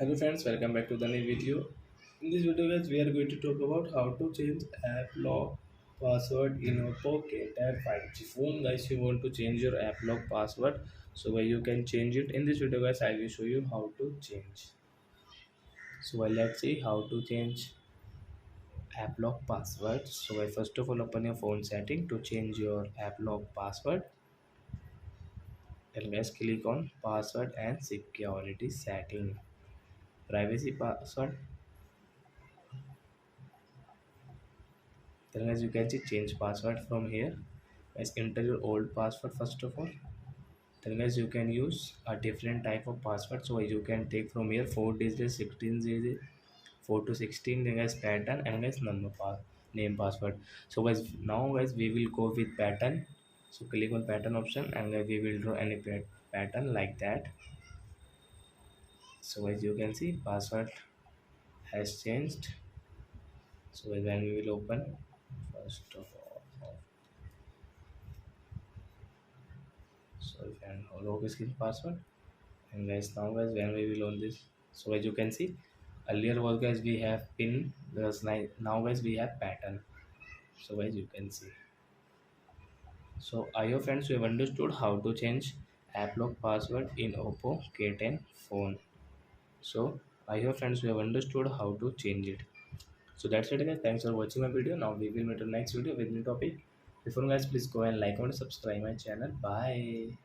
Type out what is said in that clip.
Hello friends, welcome back to the new video. In this video guys, we are going to talk about how to change app lock password in oppo K10 5G phone. Guys, you want to change your app lock password, so where you can change it. In this video guys, I will show you how to change. Let's see how to change app lock password. First of all, open your phone setting to change your app lock password, and guys click on password and security setting. Privacy password. Then as you can see, change password from here. Guys, enter your old password first of all. Then guys, you can use a different type of password. So you can take from here 4 digits, 16 digits, 4 to 16. Then guys, pattern, and guys name password. So guys, now guys we will go with pattern. So click on pattern option, and guys, we will draw any pattern like that. So as you can see, password has changed. So when we will open, first of all, so you can log screen password. And guys, now guys, when we will on this, so as you can see, earlier was guys we have pin, there's like now guys we have pattern. So guys, you can see. So I hope friends you have understood how to change app lock password in oppo K10 phone. So I hope friends you have understood how to change it. So that's it guys, thanks for watching my video. Now we will meet in next video with new topic. Before guys, please go and like and subscribe my channel. Bye.